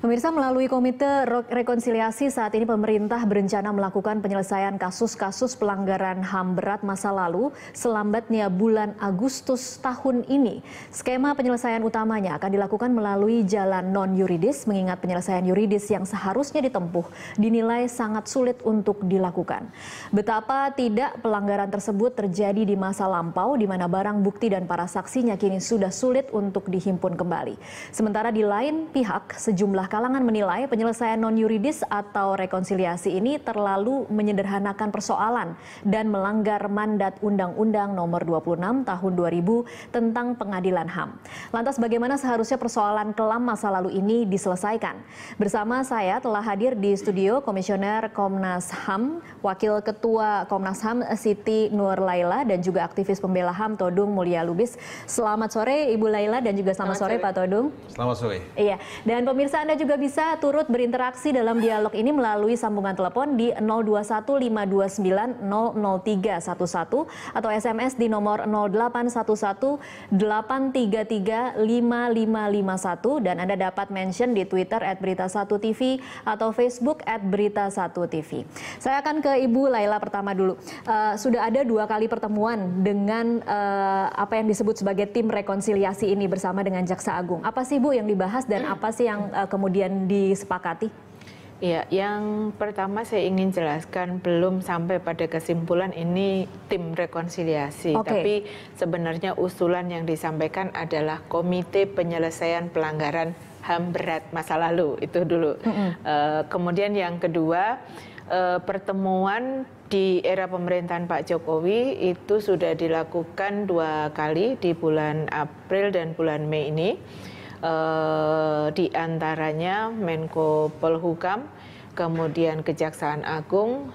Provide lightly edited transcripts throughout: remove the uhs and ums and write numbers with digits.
Pemirsa, melalui Komite Rekonsiliasi saat ini pemerintah berencana melakukan penyelesaian kasus-kasus pelanggaran HAM berat masa lalu selambatnya bulan Agustus tahun ini. Skema penyelesaian utamanya akan dilakukan melalui jalan non-yuridis, mengingat penyelesaian yuridis yang seharusnya ditempuh dinilai sangat sulit untuk dilakukan. Betapa tidak pelanggaran tersebut terjadi di masa lampau, di mana barang bukti dan para saksinya kini sudah sulit untuk dihimpun kembali. Sementara di lain pihak, sejumlah kalangan menilai penyelesaian non-yuridis atau rekonsiliasi ini terlalu menyederhanakan persoalan dan melanggar mandat Undang-Undang Nomor 26 Tahun 2000 tentang Pengadilan HAM. Lantas bagaimana seharusnya persoalan kelam masa lalu ini diselesaikan? Bersama saya telah hadir di studio Komisioner Komnas HAM, Wakil Ketua Komnas HAM Siti Nur Laila, dan juga aktivis pembela HAM Todung Mulya Lubis. Selamat sore Ibu Laila dan juga selamat sore Pak Todung. Selamat sore. Iya, dan pemirsa Anda juga bisa turut berinteraksi dalam dialog ini melalui sambungan telepon di 021529000311 atau SMS di nomor 081183355551, dan Anda dapat mention di Twitter @berita1tv atau Facebook @berita1tv. Saya akan ke Ibu Laila pertama dulu. Sudah ada 2 kali pertemuan dengan apa yang disebut sebagai tim rekonsiliasi ini bersama dengan Jaksa Agung. Apa sih Bu yang dibahas dan apa sih yang kemudian disepakati? Ya, yang pertama saya ingin jelaskan, belum sampai pada kesimpulan ini tim rekonsiliasi, tapi sebenarnya usulan yang disampaikan adalah Komite Penyelesaian Pelanggaran HAM Berat Masa Lalu, itu dulu. Kemudian yang kedua, pertemuan di era pemerintahan Pak Jokowi itu sudah dilakukan 2 kali di bulan April dan bulan Mei ini. Di antaranya Menko Polhukam, kemudian Kejaksaan Agung,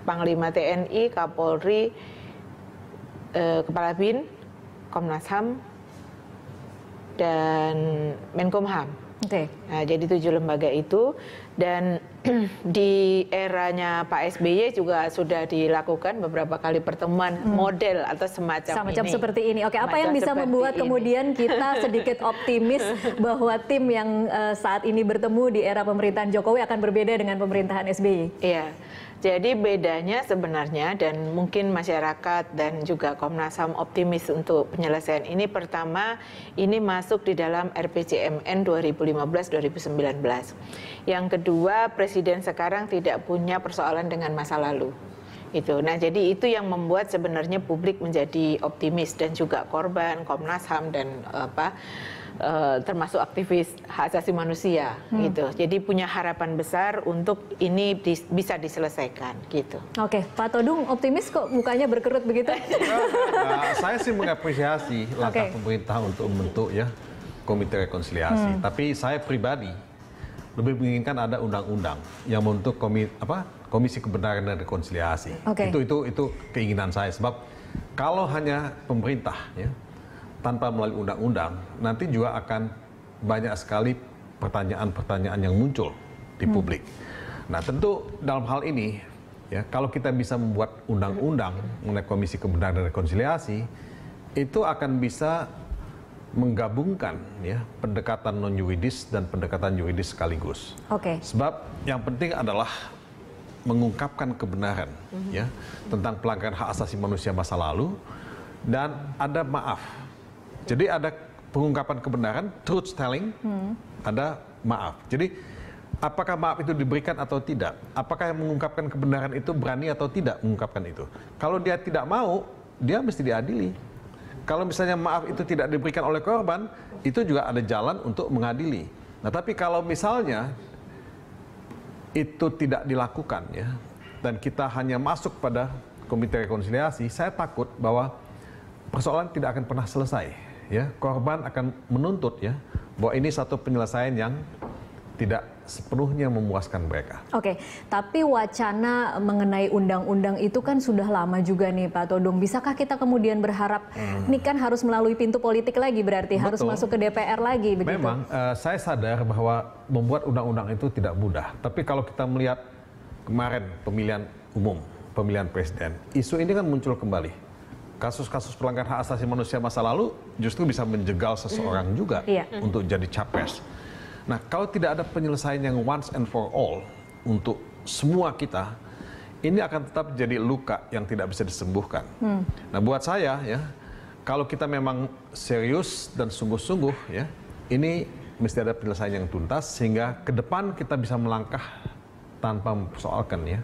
Panglima TNI, Kapolri, Kepala BIN, Komnas HAM, dan Menkumham. Nah, jadi 7 lembaga itu, dan di eranya Pak SBY juga sudah dilakukan beberapa kali pertemuan model atau semacam ini. Seperti ini. Oke, apa yang bisa membuat kemudian kita sedikit optimis bahwa tim yang saat ini bertemu di era pemerintahan Jokowi akan berbeda dengan pemerintahan SBY? Iya. Jadi bedanya sebenarnya, dan mungkin masyarakat dan juga Komnas HAM optimis untuk penyelesaian ini, pertama ini masuk di dalam RPJMN 2015-2019. Yang kedua, Presiden sekarang tidak punya persoalan dengan masa lalu. Nah, jadi itu yang membuat sebenarnya publik menjadi optimis, dan juga korban, Komnas HAM, dan termasuk aktivis hak asasi manusia gitu. Jadi punya harapan besar untuk ini bisa diselesaikan gitu. Oke, Pak Todung optimis kok mukanya berkerut begitu? Saya sih mengapresiasi langkah pemerintah untuk membentuk Komite Rekonsiliasi. Tapi saya pribadi lebih menginginkan ada undang-undang yang membentuk Komisi Kebenaran dan Rekonsiliasi. Itu keinginan saya, sebab kalau hanya pemerintah tanpa melalui undang-undang, nanti juga akan banyak sekali pertanyaan-pertanyaan yang muncul di publik. Nah, tentu dalam hal ini, kalau kita bisa membuat undang-undang mengenai Komisi Kebenaran dan Rekonsiliasi, itu akan bisa menggabungkan pendekatan non-yuridis dan pendekatan yuridis sekaligus. Sebab yang penting adalah mengungkapkan kebenaran tentang pelanggaran hak asasi manusia masa lalu, dan ada maaf. Jadi ada pengungkapan kebenaran, truth telling, ada maaf. Jadi apakah maaf itu diberikan atau tidak? Apakah yang mengungkapkan kebenaran itu berani atau tidak mengungkapkan itu? Kalau dia tidak mau, dia mesti diadili. Kalau misalnya maaf itu tidak diberikan oleh korban, itu juga ada jalan untuk mengadili. Nah, tapi kalau misalnya itu tidak dilakukan dan kita hanya masuk pada Komite Rekonsiliasi, saya takut bahwa persoalan tidak akan pernah selesai. Korban akan menuntut bahwa ini satu penyelesaian yang tidak sepenuhnya memuaskan mereka. Tapi wacana mengenai undang-undang itu kan sudah lama juga nih Pak Todung. Bisakah kita kemudian berharap ini kan harus melalui pintu politik lagi, berarti harus masuk ke DPR lagi begitu? Memang saya sadar bahwa membuat undang-undang itu tidak mudah. Tapi kalau kita melihat kemarin pemilihan umum, pemilihan presiden, isu ini kan muncul kembali. Kasus-kasus pelanggaran hak asasi manusia masa lalu justru bisa menjegal seseorang juga untuk jadi capres. Nah, kalau tidak ada penyelesaian yang once and for all untuk semua kita, ini akan tetap jadi luka yang tidak bisa disembuhkan. Nah, buat saya ya, kalau kita memang serius dan sungguh-sungguh ya, ini mesti ada penyelesaian yang tuntas sehingga ke depan kita bisa melangkah tanpa mempersoalkan ya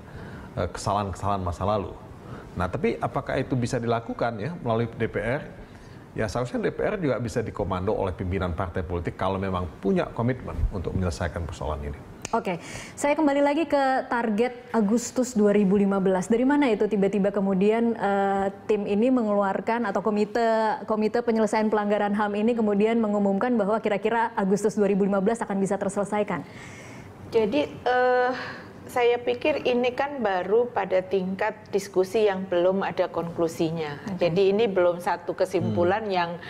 kesalahan-kesalahan masa lalu. Nah, tapi apakah itu bisa dilakukan ya melalui DPR? Ya seharusnya DPR juga bisa dikomando oleh pimpinan partai politik kalau memang punya komitmen untuk menyelesaikan persoalan ini. Oke, saya kembali lagi ke target Agustus 2015. Dari mana itu tiba-tiba kemudian tim ini mengeluarkan atau komite penyelesaian pelanggaran HAM ini kemudian mengumumkan bahwa kira-kira Agustus 2015 akan bisa terselesaikan? Jadi saya pikir ini kan baru pada tingkat diskusi yang belum ada konklusinya. Jadi ini belum satu kesimpulan yang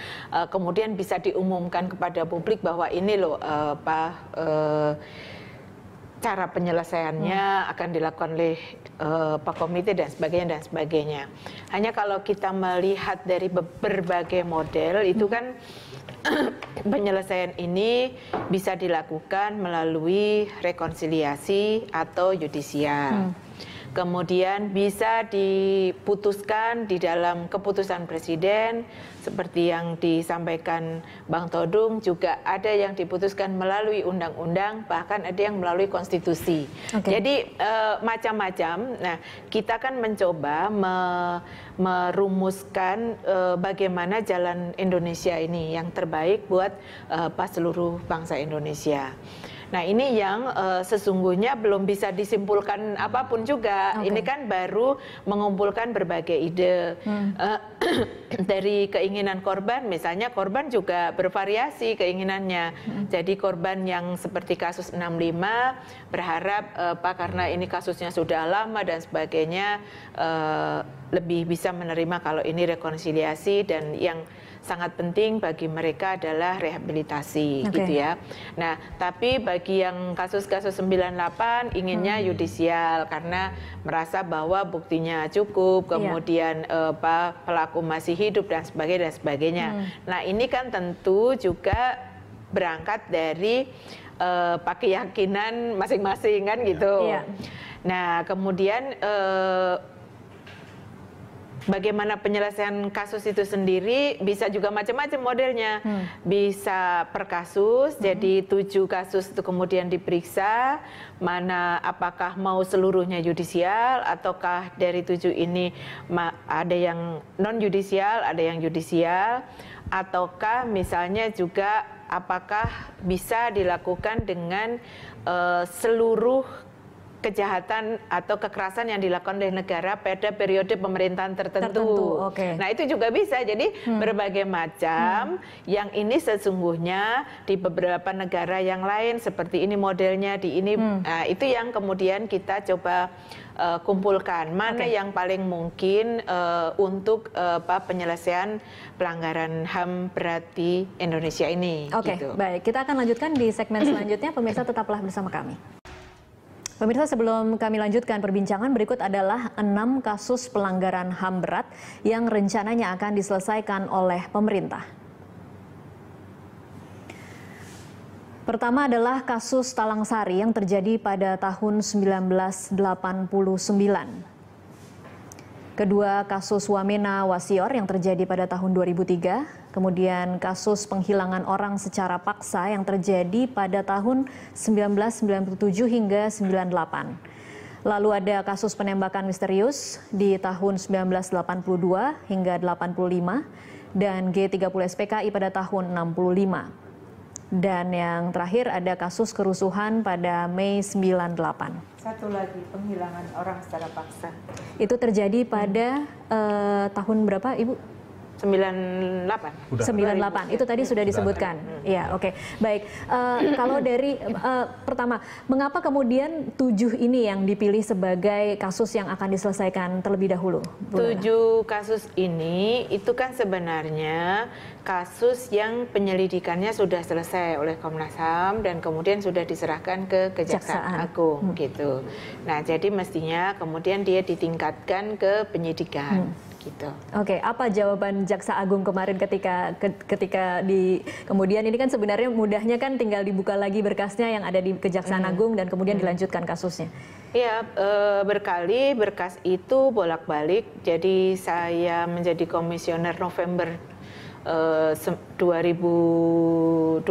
kemudian bisa diumumkan kepada publik bahwa ini loh cara penyelesaiannya akan dilakukan oleh Pak Komite dan sebagainya. Hanya kalau kita melihat dari berbagai model itu kan penyelesaian ini bisa dilakukan melalui rekonsiliasi atau yudisial. Kemudian bisa diputuskan di dalam keputusan presiden seperti yang disampaikan Bang Todung, juga ada yang diputuskan melalui undang-undang, bahkan ada yang melalui konstitusi. Jadi macam-macam. Nah, kita kan mencoba merumuskan bagaimana jalan Indonesia ini yang terbaik buat seluruh bangsa Indonesia. Nah, ini yang sesungguhnya belum bisa disimpulkan apapun juga. Ini kan baru mengumpulkan berbagai ide. Dari keinginan korban, misalnya korban juga bervariasi keinginannya. Jadi korban yang seperti kasus 65 berharap karena ini kasusnya sudah lama dan sebagainya, lebih bisa menerima kalau ini rekonsiliasi, dan yang sangat penting bagi mereka adalah rehabilitasi gitu ya. Nah, tapi bagi yang kasus-kasus 98 inginnya yudisial karena merasa bahwa buktinya cukup, kemudian pelaku masih hidup dan sebagainya. Nah, ini kan tentu juga berangkat dari keyakinan masing-masing kan gitu. Nah, kemudian bagaimana penyelesaian kasus itu sendiri bisa juga macam-macam modelnya. Bisa per kasus, jadi 7 kasus itu kemudian diperiksa, mana apakah mau seluruhnya yudisial, ataukah dari 7 ini ada yang non-yudisial, ada yang yudisial, ataukah misalnya juga apakah bisa dilakukan dengan seluruh kejahatan atau kekerasan yang dilakukan oleh negara pada periode pemerintahan tertentu. Nah, itu juga bisa. Jadi berbagai macam yang ini sesungguhnya di beberapa negara yang lain seperti ini modelnya di ini. Nah, itu yang kemudian kita coba kumpulkan mana yang paling mungkin untuk penyelesaian pelanggaran HAM berat di Indonesia ini. Gitu. Baik, kita akan lanjutkan di segmen selanjutnya. Pemirsa tetaplah bersama kami. Pemirsa, sebelum kami lanjutkan perbincangan, berikut adalah 6 kasus pelanggaran HAM berat yang rencananya akan diselesaikan oleh pemerintah. Pertama adalah kasus Talang Sari yang terjadi pada tahun 1989. Kedua, kasus Wamena Wasior yang terjadi pada tahun 2003. Kemudian kasus penghilangan orang secara paksa yang terjadi pada tahun 1997 hingga 98. Lalu ada kasus penembakan misterius di tahun 1982 hingga 85 dan G30 SPKI pada tahun 65. Dan yang terakhir ada kasus kerusuhan pada Mei 98. Satu lagi, penghilangan orang secara paksa. Itu terjadi pada tahun berapa, Ibu? 98. 98, itu tadi sudah disebutkan. Ya, oke. Baik, kalau dari pertama, mengapa kemudian 7 ini yang dipilih sebagai kasus yang akan diselesaikan terlebih dahulu? 7 kasus ini itu kan sebenarnya kasus yang penyelidikannya sudah selesai oleh Komnas HAM dan kemudian sudah diserahkan ke Kejaksaan Agung gitu. Nah, jadi mestinya kemudian dia ditingkatkan ke penyidikan gitu. Oke, apa jawaban Jaksa Agung kemarin ketika kemudian ini kan sebenarnya mudahnya kan tinggal dibuka lagi berkasnya yang ada di Kejaksaan Agung dan kemudian dilanjutkan kasusnya. Iya, berkali berkas itu bolak-balik. Jadi saya menjadi komisioner November 2012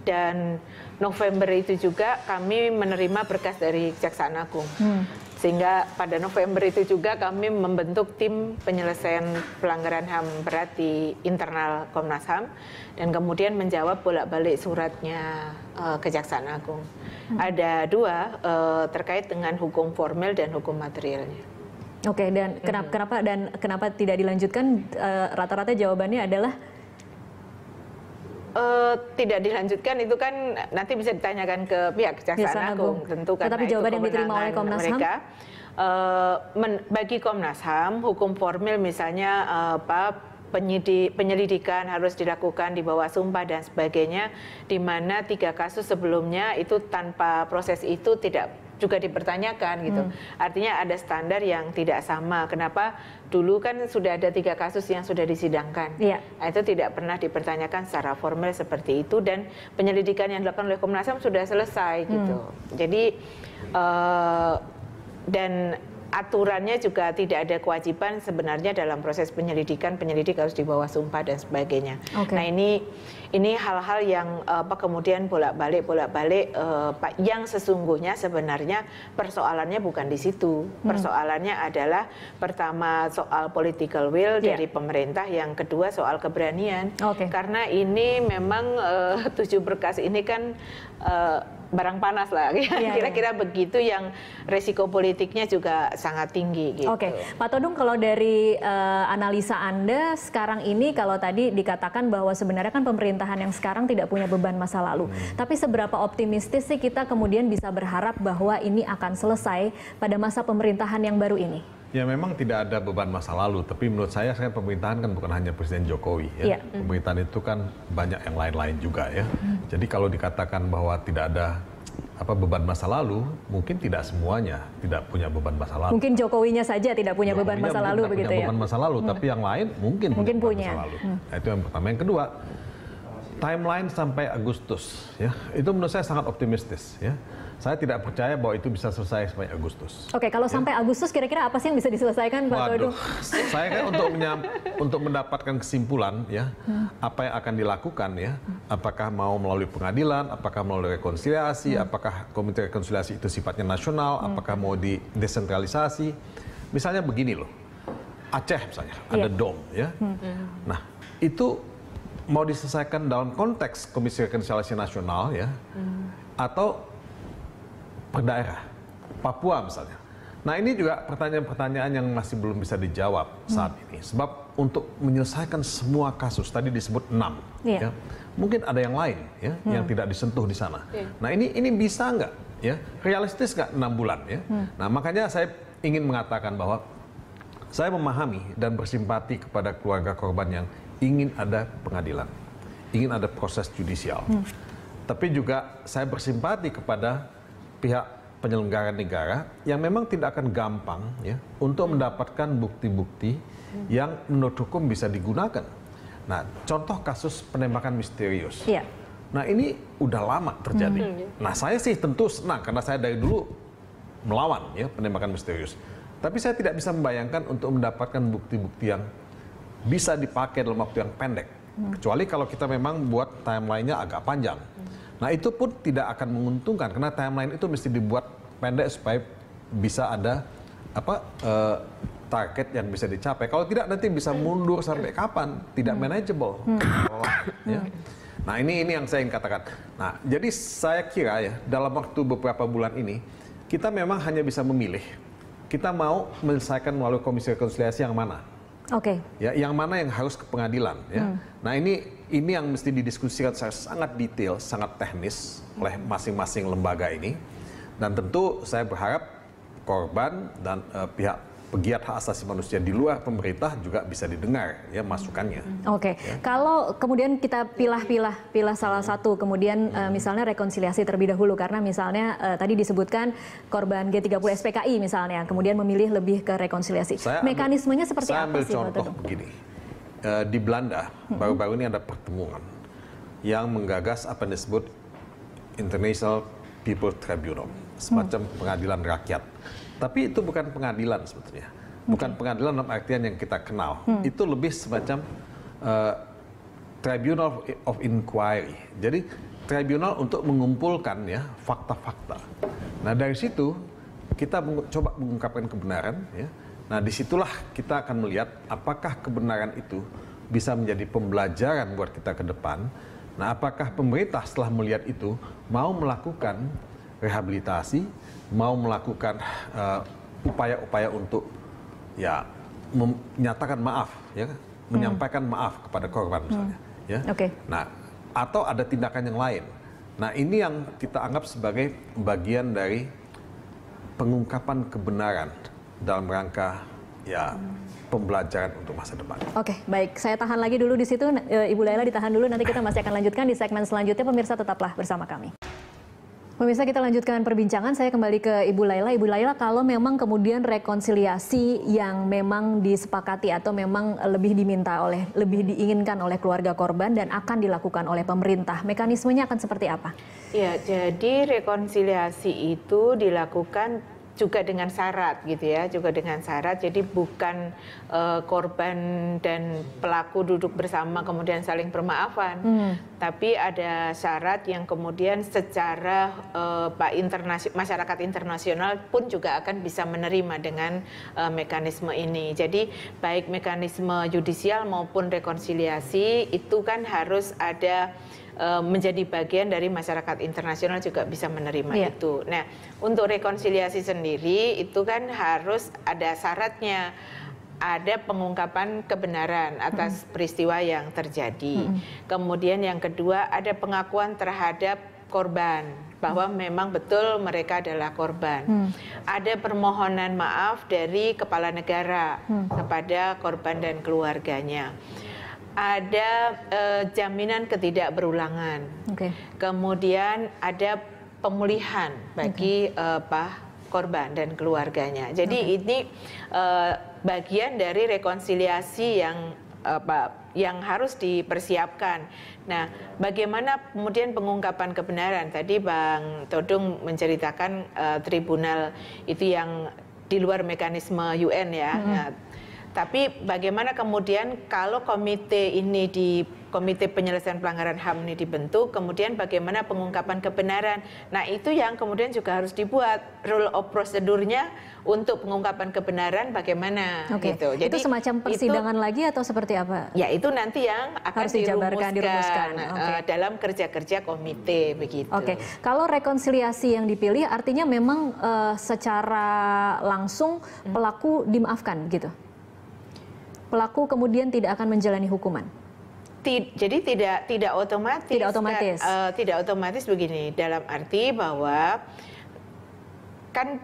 dan November itu juga kami menerima berkas dari Kejaksaan Agung. Sehingga pada November itu juga kami membentuk tim penyelesaian pelanggaran HAM berat di internal Komnas HAM dan kemudian menjawab bolak-balik suratnya Kejaksaan Agung. Ada dua terkait dengan hukum formil dan hukum materialnya. Oke, dan kenapa tidak dilanjutkan? Rata-rata jawabannya adalah tidak dilanjutkan itu kan nanti bisa ditanyakan ke pihak Kejaksaan Agung tentu karena tetapi jawaban yang diterima oleh Komnas HAM bagi Komnas HAM hukum formil misalnya penyelidikan harus dilakukan di bawah sumpah dan sebagainya, di mana 3 kasus sebelumnya itu tanpa proses itu tidak juga dipertanyakan gitu. Artinya ada standar yang tidak sama. Kenapa dulu kan sudah ada 3 kasus yang sudah disidangkan. Nah, itu tidak pernah dipertanyakan secara formal seperti itu dan penyelidikan yang dilakukan oleh Komnas HAM sudah selesai gitu. Jadi dan aturannya juga tidak ada kewajiban sebenarnya dalam proses penyelidikan, penyelidik harus di bawah sumpah dan sebagainya. Nah ini hal-hal yang kemudian bolak-balik yang sesungguhnya sebenarnya persoalannya bukan di situ. Persoalannya adalah pertama soal political will dari pemerintah, yang kedua soal keberanian. Karena ini memang 7 berkas ini kan barang panas lah, kira-kira begitu, yang resiko politiknya juga sangat tinggi gitu. Pak Todung, kalau dari analisa Anda sekarang ini, kalau tadi dikatakan bahwa sebenarnya kan pemerintahan yang sekarang tidak punya beban masa lalu, tapi seberapa optimistis sih kita kemudian bisa berharap bahwa ini akan selesai pada masa pemerintahan yang baru ini? Ya memang tidak ada beban masa lalu, tapi menurut saya pemerintahan kan bukan hanya Presiden Jokowi ya. Pemerintahan itu kan banyak yang lain-lain juga ya. Jadi kalau dikatakan bahwa tidak ada beban masa lalu, mungkin tidak semuanya tidak punya beban masa lalu. Mungkin Jokowinya saja tidak punya beban masa lalu begitu ya. Beban masa lalu, tapi yang lain mungkin punya. Masa lalu. Nah, itu yang pertama. Yang kedua, timeline sampai Agustus ya. Itu menurut saya sangat optimistis ya. Saya tidak percaya bahwa itu bisa selesai sampai Agustus. Kalau sampai Agustus kira-kira apa sih yang bisa diselesaikan, Pak Todung? Saya kan untuk mendapatkan kesimpulan ya, apa yang akan dilakukan ya, apakah mau melalui pengadilan, apakah melalui rekonsiliasi, apakah komite rekonsiliasi itu sifatnya nasional, apakah mau didesentralisasi. Misalnya begini loh, Aceh misalnya ada DOM ya. Nah, itu mau diselesaikan dalam konteks Komisi Rekonsiliasi Nasional ya, atau per daerah, Papua misalnya. Nah ini juga pertanyaan-pertanyaan yang masih belum bisa dijawab saat ini. Sebab untuk menyelesaikan semua kasus, tadi disebut 6, ya, mungkin ada yang lain ya, yang tidak disentuh di sana. Nah ini bisa nggak ya, realistis nggak 6 bulan ya. Nah makanya saya ingin mengatakan bahwa saya memahami dan bersimpati kepada keluarga korban yang ingin ada pengadilan, ingin ada proses judisial. Tapi juga saya bersimpati kepada pihak penyelenggara negara yang memang tidak akan gampang ya untuk mendapatkan bukti-bukti yang menurut hukum bisa digunakan. Nah, contoh kasus penembakan misterius. Nah, ini udah lama terjadi. Nah, saya sih tentu senang karena saya dari dulu melawan ya penembakan misterius. Tapi saya tidak bisa membayangkan untuk mendapatkan bukti-bukti yang bisa dipakai dalam waktu yang pendek. Kecuali kalau kita memang buat timeline-nya agak panjang. Nah itu pun tidak akan menguntungkan karena timeline itu mesti dibuat pendek supaya bisa ada target yang bisa dicapai. Kalau tidak nanti bisa mundur sampai kapan, tidak manageable. Ya. Nah ini yang saya ingin katakan. Nah jadi saya kira ya dalam waktu beberapa bulan ini kita memang hanya bisa memilih. Kita mau menyelesaikan melalui Komisi Rekonsiliasi yang mana. Ya, yang mana yang harus ke pengadilan ya. Nah ini yang mesti didiskusikan secara sangat detail, sangat teknis oleh masing-masing lembaga ini. Dan tentu saya berharap korban dan pihak pegiat hak asasi manusia di luar pemerintah juga bisa didengar ya masukannya. Oke, kalau kemudian kita pilah salah satu, kemudian misalnya rekonsiliasi terlebih dahulu karena misalnya tadi disebutkan korban G30 SPKI misalnya, kemudian memilih lebih ke rekonsiliasi. Mekanismenya seperti apa sih? Saya ambil contoh begini, di Belanda baru-baru ini ada pertemuan yang menggagas apa yang disebut International People Tribunal, semacam pengadilan rakyat. Tapi itu bukan pengadilan sebetulnya. Bukan pengadilan dalam artian yang kita kenal. Itu lebih semacam tribunal of inquiry. Jadi tribunal untuk mengumpulkan ya fakta-fakta. Nah dari situ kita coba mengungkapkan kebenaran. Ya. Nah disitulah kita akan melihat apakah kebenaran itu bisa menjadi pembelajaran buat kita ke depan. Nah apakah pemerintah setelah melihat itu mau melakukan rehabilitasi, mau melakukan upaya-upaya untuk ya menyatakan maaf, ya, menyampaikan maaf kepada korban misalnya, ya. Nah, atau ada tindakan yang lain. Nah, ini yang kita anggap sebagai bagian dari pengungkapan kebenaran dalam rangka ya pembelajaran untuk masa depan. Oke, baik. Saya tahan lagi dulu di situ, Ibu Laila ditahan dulu. Nanti kita masih akan lanjutkan di segmen selanjutnya. Pemirsa tetaplah bersama kami. Pemirsa, kita lanjutkan perbincangan. Saya kembali ke Ibu Laila. Ibu Laila, kalau memang kemudian rekonsiliasi yang memang disepakati atau memang lebih diinginkan oleh keluarga korban dan akan dilakukan oleh pemerintah, mekanismenya akan seperti apa? Ya, jadi rekonsiliasi itu dilakukan juga dengan syarat gitu ya, juga dengan syarat. Jadi bukan korban dan pelaku duduk bersama kemudian saling bermaafan, tapi ada syarat yang kemudian secara masyarakat internasional pun juga akan bisa menerima dengan mekanisme ini. Jadi baik mekanisme yudisial maupun rekonsiliasi itu kan harus ada menjadi bagian dari masyarakat internasional juga bisa menerima itu. Nah, untuk rekonsiliasi sendiri itu kan harus ada syaratnya, ada pengungkapan kebenaran atas peristiwa yang terjadi. Kemudian yang kedua ada pengakuan terhadap korban bahwa memang betul mereka adalah korban. Ada permohonan maaf dari kepala negara kepada korban dan keluarganya. Ada jaminan ketidakberulangan. Kemudian ada pemulihan bagi korban dan keluarganya. Jadi ini bagian dari rekonsiliasi yang harus dipersiapkan. Nah, bagaimana kemudian pengungkapan kebenaran? Tadi Bang Todung menceritakan tribunal itu yang di luar mekanisme UN ya. Nah, tapi bagaimana kemudian kalau komite penyelesaian pelanggaran HAM ini dibentuk, kemudian bagaimana pengungkapan kebenaran? Nah itu yang kemudian juga harus dibuat rule of procedure-nya untuk pengungkapan kebenaran bagaimana gitu. Jadi itu semacam persidangan lagi atau seperti apa? Ya itu nanti yang akan dirumuskan. Dalam kerja-kerja komite begitu. Kalau rekonsiliasi yang dipilih artinya memang secara langsung pelaku dimaafkan gitu? Pelaku kemudian tidak akan menjalani hukuman. Jadi tidak otomatis. Tidak otomatis begini, dalam arti bahwa kan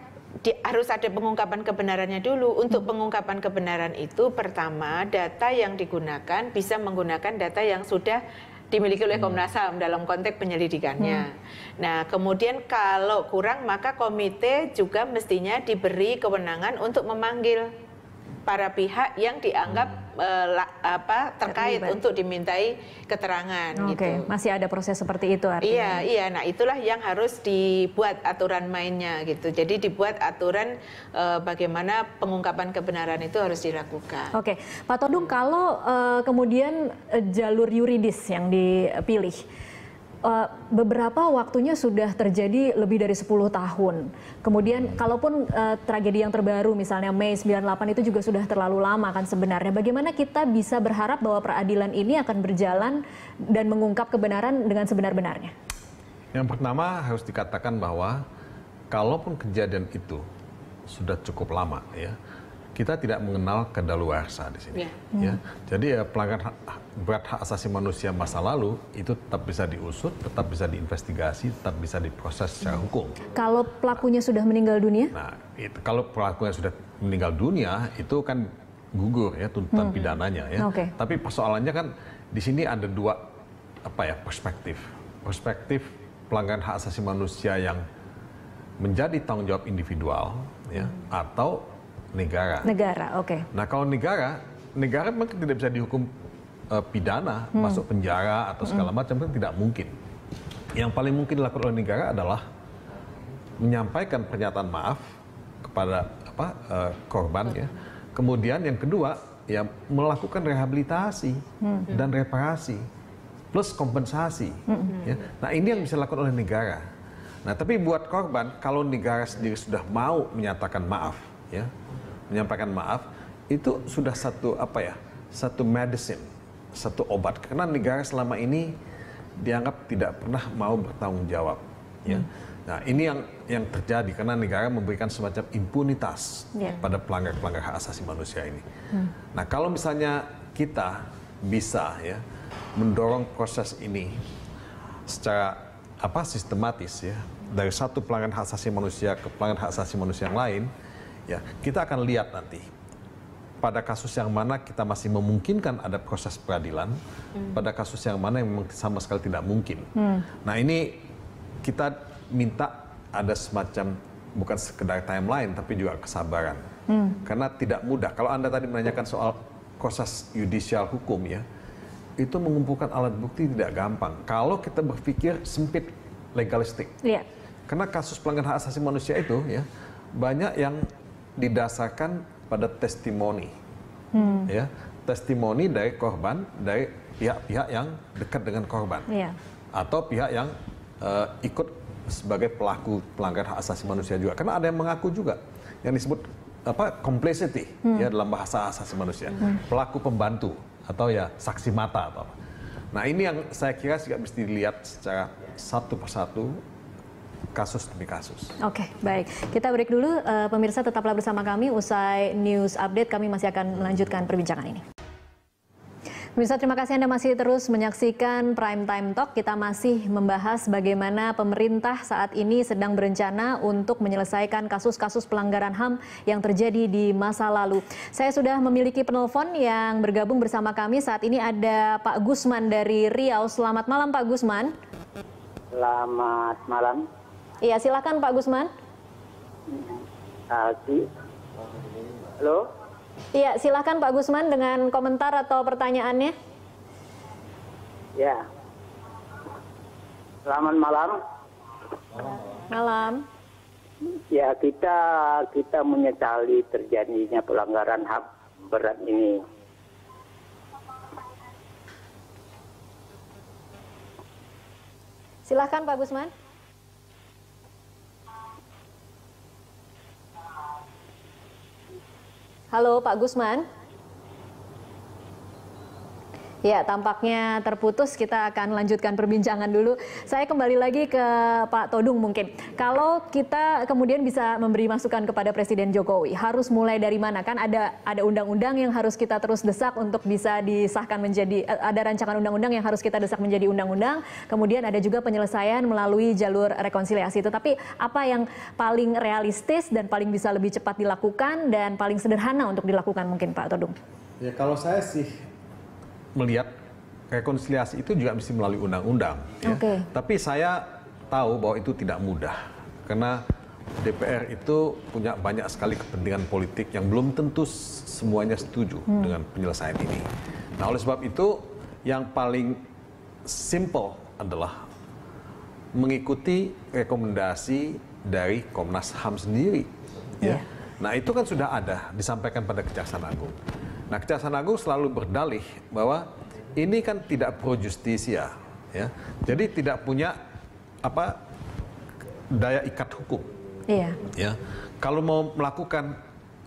harus ada pengungkapan kebenarannya dulu. Untuk pengungkapan kebenaran itu pertama data yang digunakan bisa menggunakan data yang sudah dimiliki oleh Komnas HAM dalam konteks penyelidikannya. Nah, kemudian kalau kurang maka komite juga mestinya diberi kewenangan untuk memanggil para pihak yang dianggap terkait untuk dimintai keterangan gitu. Masih ada proses seperti itu artinya. Iya. Nah, itulah yang harus dibuat aturan mainnya gitu. Jadi dibuat aturan bagaimana pengungkapan kebenaran itu harus dilakukan. Pak Todung, kalau kemudian jalur yuridis yang dipilih, beberapa waktunya sudah terjadi lebih dari 10 tahun. Kemudian kalaupun tragedi yang terbaru misalnya Mei 98 itu juga sudah terlalu lama kan sebenarnya. Bagaimana kita bisa berharap bahwa peradilan ini akan berjalan dan mengungkap kebenaran dengan sebenar-benarnya? Yang pertama harus dikatakan bahwa kalaupun kejadian itu sudah cukup lama ya, kita tidak mengenal kadaluarsa di sini. Ya. Jadi pelanggaran berat hak asasi manusia masa lalu itu tetap bisa diusut, tetap bisa diinvestigasi, tetap bisa diproses secara hukum. Kalau pelakunya sudah meninggal dunia? Nah, itu kalau pelakunya sudah meninggal dunia itu kan gugur ya tuntutan pidananya ya. Tapi persoalannya kan di sini ada dua perspektif. Perspektif pelanggaran hak asasi manusia yang menjadi tanggung jawab individual ya atau negara. Nah, kalau negara mungkin tidak bisa dihukum pidana, masuk penjara atau segala macam, kan tidak mungkin. Yang paling mungkin dilakukan oleh negara adalah menyampaikan pernyataan maaf kepada korban ya. Kemudian yang kedua ya melakukan rehabilitasi dan reparasi plus kompensasi. Ya. Nah, ini yang bisa dilakukan oleh negara. Nah, tapi buat korban, kalau negara sendiri sudah mau menyatakan maaf, ya, menyampaikan maaf, itu sudah satu medicine, satu obat. Karena negara selama ini dianggap tidak pernah mau bertanggung jawab. Ya. Nah, ini yang terjadi karena negara memberikan semacam impunitas pada pelanggar-pelanggar hak asasi manusia ini. Nah, kalau misalnya kita bisa ya mendorong proses ini secara sistematis ya, dari satu pelanggaran hak asasi manusia ke pelanggaran hak asasi manusia yang lain, ya kita akan lihat nanti pada kasus yang mana kita masih memungkinkan ada proses peradilan, pada kasus yang mana yang memang sama sekali tidak mungkin. Nah, ini kita minta ada semacam bukan sekedar timeline tapi juga kesabaran, karena tidak mudah. Kalau Anda tadi menanyakan soal proses yudisial hukum ya, itu mengumpulkan alat bukti tidak gampang. Kalau kita berpikir sempit legalistik, karena kasus pelanggaran hak asasi manusia itu ya banyak yang didasarkan pada testimoni, ya testimoni dari korban, dari pihak-pihak yang dekat dengan korban, atau pihak yang ikut sebagai pelaku pelanggaran hak asasi manusia juga. Karena ada yang mengaku juga, yang disebut complicity ya dalam bahasa asasi manusia, pelaku pembantu atau ya saksi mata atau apa. Nah, ini yang saya kira juga mesti dilihat secara satu persatu, kasus demi kasus. Oke, baik. Kita break dulu. Pemirsa tetaplah bersama kami. Usai news update, kami masih akan melanjutkan perbincangan ini. Pemirsa, terima kasih Anda masih terus menyaksikan Prime Time Talk. Kita masih membahas bagaimana pemerintah saat ini sedang berencana untuk menyelesaikan kasus-kasus pelanggaran HAM yang terjadi di masa lalu. Saya sudah memiliki penelpon yang bergabung bersama kami. Saat ini ada Pak Gusman dari Riau. Selamat malam Pak Gusman. Selamat malam. Iya, silakan Pak Gusman. Halo. Iya, silakan Pak Gusman dengan komentar atau pertanyaannya. Ya. Selamat malam. Malam. Ya, kita menyesali terjadinya pelanggaran HAM berat ini. Silakan Pak Gusman. Halo Pak Gusman. Ya, tampaknya terputus. Kita akan lanjutkan perbincangan dulu. Saya kembali lagi ke Pak Todung mungkin. Kalau kita kemudian bisa memberi masukan kepada Presiden Jokowi, harus mulai dari mana? Kan ada undang-undang yang harus kita terus desak untuk bisa disahkan menjadi, ada rancangan undang-undang yang harus kita desak menjadi undang-undang. Kemudian ada juga penyelesaian melalui jalur rekonsiliasi. Tetapi apa yang paling realistis dan paling bisa lebih cepat dilakukan dan paling sederhana untuk dilakukan mungkin Pak Todung? Ya, kalau saya sih melihat rekonsiliasi itu juga mesti melalui undang-undang. Ya. Tapi saya tahu bahwa itu tidak mudah. Karena DPR itu punya banyak sekali kepentingan politik yang belum tentu semuanya setuju dengan penyelesaian ini. Nah, oleh sebab itu yang paling simple adalah mengikuti rekomendasi dari Komnas HAM sendiri. Ya. Nah, itu kan sudah ada disampaikan pada Kejaksaan Agung. Nah, Kejaksaan Agung selalu berdalih bahwa ini kan tidak pro justisia, ya. Jadi tidak punya daya ikat hukum. Ya. Kalau mau melakukan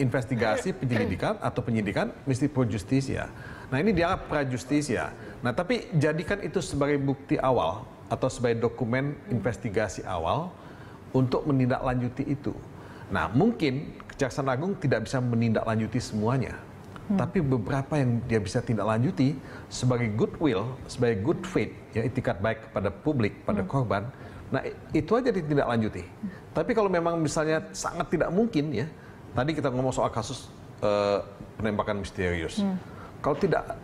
investigasi, penyelidikan atau penyidikan mesti pro justisia. Nah, ini dianggap pra justisia. Nah, tapi jadikan itu sebagai bukti awal atau sebagai dokumen investigasi awal untuk menindaklanjuti itu. Nah, mungkin Kejaksaan Agung tidak bisa menindaklanjuti semuanya. Tapi beberapa yang dia bisa tindak lanjuti sebagai goodwill, sebagai good faith, ya itikat baik kepada publik, pada korban. Nah, itu aja ditindak lanjuti. Tapi kalau memang misalnya sangat tidak mungkin ya, tadi kita ngomong soal kasus penembakan misterius. Kalau tidak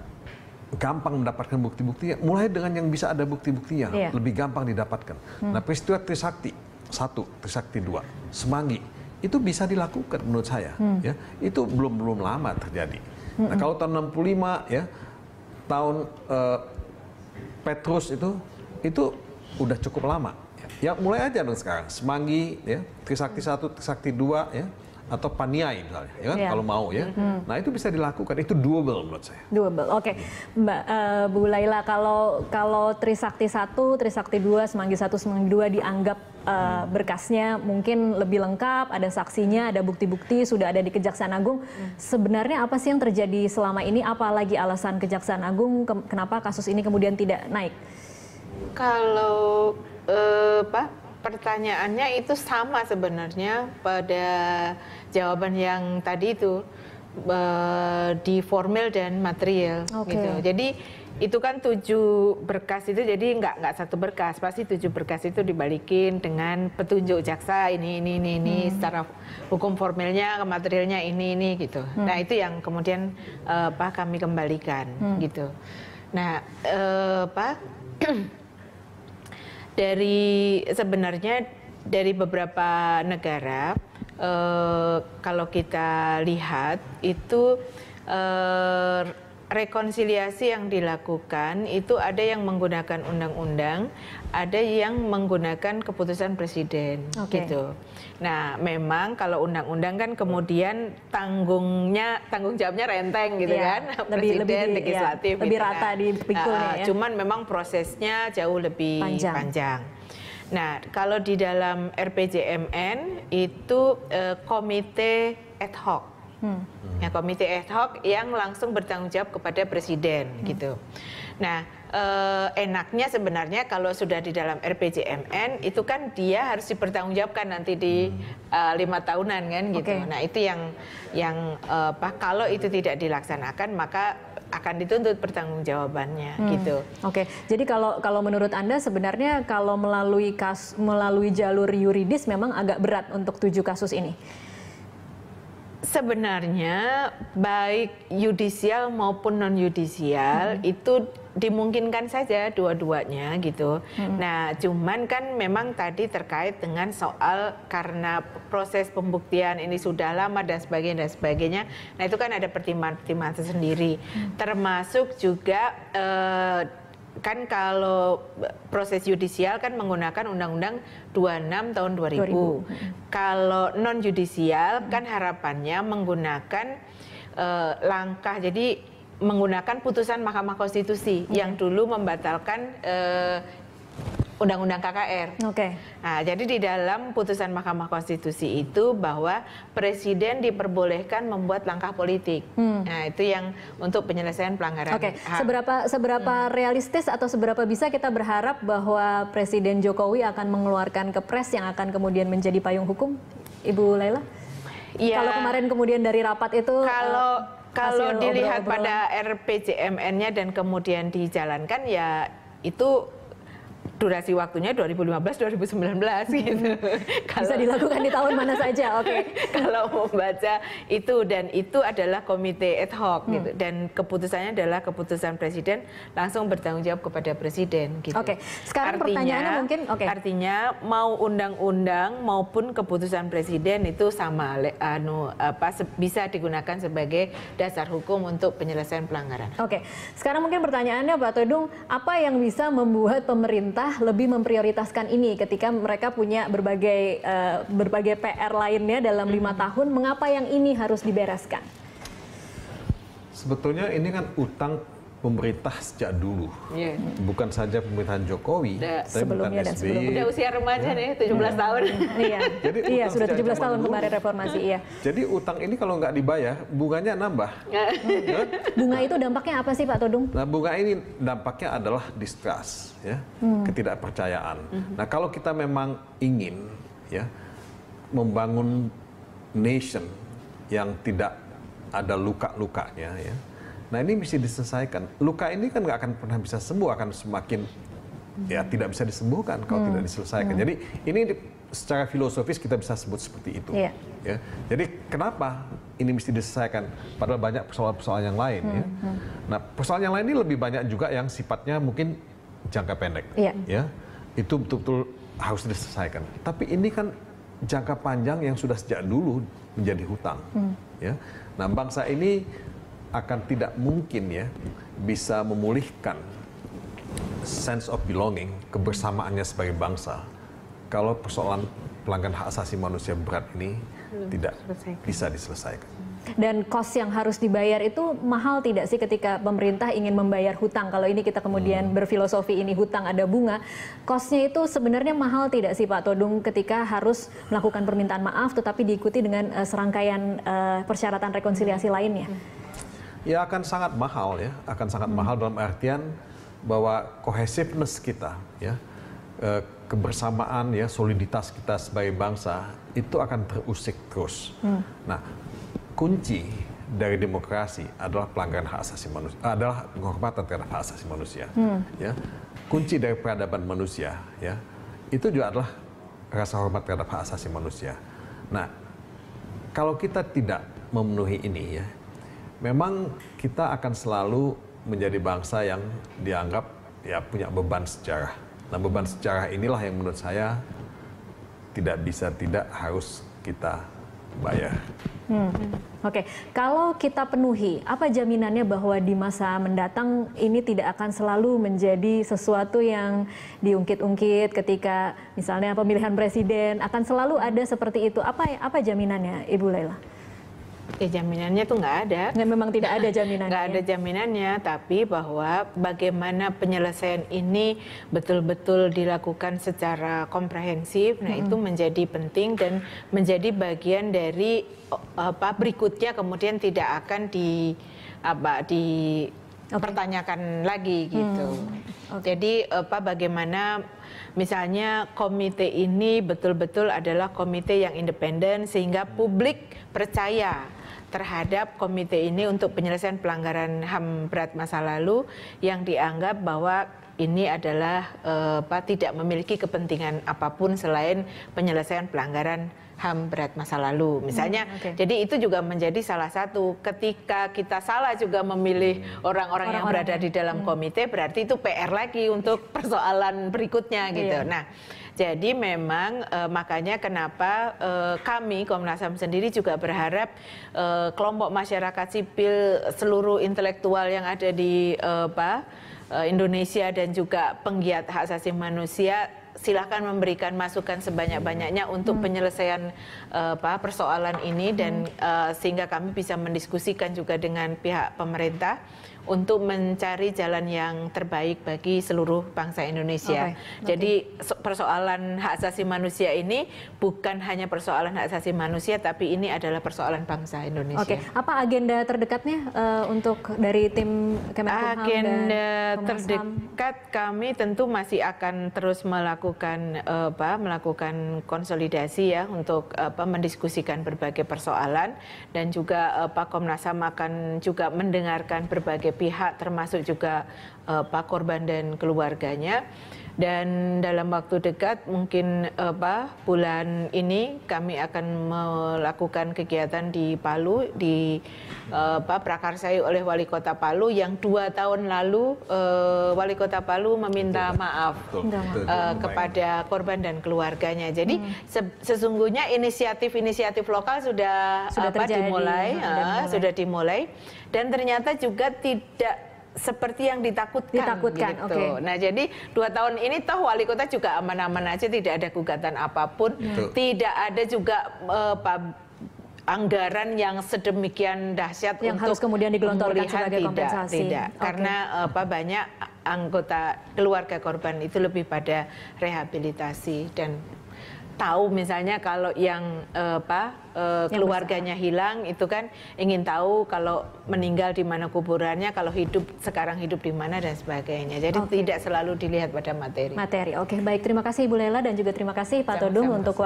gampang mendapatkan bukti-buktinya, mulai dengan yang bisa ada bukti-buktinya, lebih gampang didapatkan. Nah, peristiwa Trisakti 1, Trisakti 2, Semanggi, itu bisa dilakukan menurut saya. Ya, itu belum lama terjadi. Nah, kalau tahun 65 ya, tahun Petrus itu udah cukup lama. Ya, mulai aja dong sekarang. Semanggi, ya, Trisakti 1, Trisakti 2, ya, atau Paniai misalnya, ya kan? Kalau mau ya. Nah, itu bisa dilakukan, itu doable menurut saya. Doable, oke. Mbak Bu Laila, kalau Trisakti 1, Trisakti 2, Semanggi 1, Semanggi 2 dianggap berkasnya mungkin lebih lengkap, ada saksinya, ada bukti-bukti, sudah ada di Kejaksaan Agung. Sebenarnya apa sih yang terjadi selama ini? Apalagi alasan Kejaksaan Agung kenapa kasus ini kemudian tidak naik? Kalau pertanyaannya itu sama sebenarnya pada jawaban yang tadi itu, di formil dan material. Gitu. Jadi itu kan 7 berkas itu, jadi nggak satu berkas, pasti 7 berkas itu dibalikin dengan petunjuk jaksa ini secara hukum formilnya, materialnya ini gitu. Nah, itu yang kemudian kami kembalikan gitu. Nah, sebenarnya dari beberapa negara, kalau kita lihat itu rekonsiliasi yang dilakukan itu ada yang menggunakan undang-undang, ada yang menggunakan keputusan presiden, gitu. Nah, memang kalau undang-undang kan kemudian tanggung jawabnya renteng gitu kan, presiden, legislatif, lebih gitu, rata dipikulnya ya. Cuman memang prosesnya jauh lebih panjang. Nah, kalau di dalam RPJMN itu komite ad hoc. Ya, komite ad hoc yang langsung bertanggung jawab kepada presiden gitu. Nah, enaknya sebenarnya kalau sudah di dalam RPJMN itu kan dia harus dipertanggungjawabkan nanti di 5 tahunan kan gitu. Nah, itu yang kalau itu tidak dilaksanakan maka akan dituntut pertanggungjawabannya gitu. Jadi kalau menurut Anda sebenarnya kalau melalui jalur yuridis memang agak berat untuk 7 kasus ini. Sebenarnya baik yudisial maupun non yudisial itu dimungkinkan saja dua-duanya gitu. Nah, cuman kan memang tadi terkait dengan soal karena proses pembuktian ini sudah lama dan sebagainya. Nah, itu kan ada pertimbangan tersendiri. Termasuk juga kan kalau proses yudisial kan menggunakan Undang-Undang 26 tahun 2000. Kalau non yudisial kan harapannya menggunakan langkah, jadi menggunakan putusan Mahkamah Konstitusi yang dulu membatalkan Undang-Undang KKR. Nah, jadi di dalam putusan Mahkamah Konstitusi itu bahwa presiden diperbolehkan membuat langkah politik. Nah, itu yang untuk penyelesaian pelanggaran HAM. Seberapa realistis atau seberapa bisa kita berharap bahwa Presiden Jokowi akan mengeluarkan kepres yang akan kemudian menjadi payung hukum, Ibu Laila? Ya, kalau kemarin kemudian dari rapat itu kalau dilihat pada RPJMN-nya dan kemudian dijalankan, ya itu durasi waktunya 2015-2019 gitu. Bisa dilakukan di tahun mana saja, Kalau membaca itu, dan itu adalah komite ad hoc gitu, dan keputusannya adalah keputusan presiden langsung bertanggung jawab kepada presiden gitu. Sekarang pertanyaannya mungkin artinya mau undang-undang maupun keputusan presiden itu sama bisa digunakan sebagai dasar hukum untuk penyelesaian pelanggaran. Sekarang mungkin pertanyaannya Pak Todung, apa yang bisa membuat pemerintah lebih memprioritaskan ini ketika mereka punya berbagai PR lainnya dalam 5 tahun, mengapa yang ini harus dibereskan? Sebetulnya ini kan utang pemerintah sejak dulu, bukan saja pemerintahan Jokowi, tapi sebelumnya dan sebelumnya. Udah usia remaja nih, 17 tahun. Jadi sudah 17 tahun kemarin reformasi. Jadi utang ini kalau nggak dibayar, bunganya nambah. Bunga itu dampaknya apa sih Pak Todung? Nah, bunga ini dampaknya adalah distrust, ya, ketidakpercayaan. Nah, kalau kita memang ingin ya membangun nation yang tidak ada luka-lukanya, ya. Nah, ini mesti diselesaikan. Luka ini kan nggak akan pernah bisa sembuh, akan semakin ya tidak bisa disembuhkan kalau tidak diselesaikan. Jadi ini secara filosofis kita bisa sebut seperti itu. Ya. Jadi kenapa ini mesti diselesaikan? Padahal banyak persoalan-persoalan yang lain. Ya. Nah, persoalan yang lain ini lebih banyak juga yang sifatnya mungkin jangka pendek. Ya, itu betul-betul harus diselesaikan. Tapi ini kan jangka panjang yang sudah sejak dulu menjadi hutang. Ya. Nah, bangsa ini akan tidak mungkin ya bisa memulihkan sense of belonging, kebersamaannya sebagai bangsa, kalau persoalan pelanggaran hak asasi manusia berat ini tidak bisa diselesaikan. Dan cost yang harus dibayar itu mahal tidak sih ketika pemerintah ingin membayar hutang? Kalau ini kita kemudian berfilosofi ini hutang ada bunga, costnya itu sebenarnya mahal tidak sih Pak Todung ketika harus melakukan permintaan maaf tetapi diikuti dengan serangkaian persyaratan rekonsiliasi lainnya? Ya akan sangat mahal ya, akan sangat mahal dalam artian bahwa cohesiveness kita ya, kebersamaan ya, soliditas kita sebagai bangsa itu akan terusik terus. Nah, kunci dari demokrasi adalah pelanggaran hak asasi manusia, adalah penghormatan terhadap hak asasi manusia. Ya, kunci dari peradaban manusia ya, itu juga adalah rasa hormat terhadap hak asasi manusia. Nah, kalau kita tidak memenuhi ini ya, memang kita akan selalu menjadi bangsa yang dianggap ya punya beban sejarah. Nah, beban sejarah inilah yang menurut saya tidak harus kita bayar. Oke, kalau kita penuhi, apa jaminannya bahwa di masa mendatang ini tidak akan selalu menjadi sesuatu yang diungkit-ungkit ketika misalnya pemilihan presiden akan selalu ada seperti itu? Apa jaminannya, Ibu Laila? Ya jaminannya tuh nggak ada. Memang tidak ada jaminannya. Nggak ada jaminannya, tapi bahwa bagaimana penyelesaian ini betul-betul dilakukan secara komprehensif, nah itu menjadi penting dan menjadi bagian dari berikutnya kemudian tidak akan dipertanyakan lagi gitu. Jadi bagaimana misalnya komite ini betul-betul adalah komite yang independen sehingga publik percaya terhadap komite ini untuk penyelesaian pelanggaran HAM berat masa lalu yang dianggap bahwa ini adalah tidak memiliki kepentingan apapun selain penyelesaian pelanggaran HAM berat masa lalu. Misalnya, jadi itu juga menjadi salah satu ketika kita salah juga memilih orang-orang yang berada di dalam komite, berarti itu PR lagi untuk persoalan berikutnya gitu. Nah, jadi memang makanya kenapa kami Komnas HAM sendiri juga berharap kelompok masyarakat sipil, seluruh intelektual yang ada di Indonesia dan juga penggiat hak asasi manusia silakan memberikan masukan sebanyak-banyaknya untuk penyelesaian persoalan ini dan sehingga kami bisa mendiskusikan juga dengan pihak pemerintah untuk mencari jalan yang terbaik bagi seluruh bangsa Indonesia. Jadi persoalan hak asasi manusia ini bukan hanya persoalan hak asasi manusia, tapi ini adalah persoalan bangsa Indonesia. Apa agenda terdekatnya untuk dari tim Kemenkumham? Agenda terdekat kami tentu masih akan terus melakukan konsolidasi ya untuk mendiskusikan berbagai persoalan dan juga Komnas HAM akan juga mendengarkan berbagai pihak termasuk juga korban dan keluarganya. Dan dalam waktu dekat mungkin bulan ini kami akan melakukan kegiatan di Palu prakarsai oleh Wali Kota Palu yang 2 tahun lalu Wali Kota Palu meminta maaf kepada korban dan keluarganya. Jadi sesungguhnya inisiatif-inisiatif lokal sudah dimulai dan ternyata juga tidak seperti yang ditakutkan gitu. Nah, jadi 2 tahun ini toh wali kota juga aman-aman aja, tidak ada gugatan apapun, tidak ada juga anggaran yang sedemikian dahsyat yang untuk harus kemudian digelontorkan sebagai kompensasi. Tidak. Karena banyak anggota keluarga korban itu lebih pada rehabilitasi dan tahu misalnya kalau yang keluarganya hilang itu kan ingin tahu kalau meninggal di mana kuburannya, kalau sekarang hidup di mana dan sebagainya. Jadi tidak selalu dilihat pada materi. Oke, baik, terima kasih Ibu Laila dan juga terima kasih Pak Todung untuk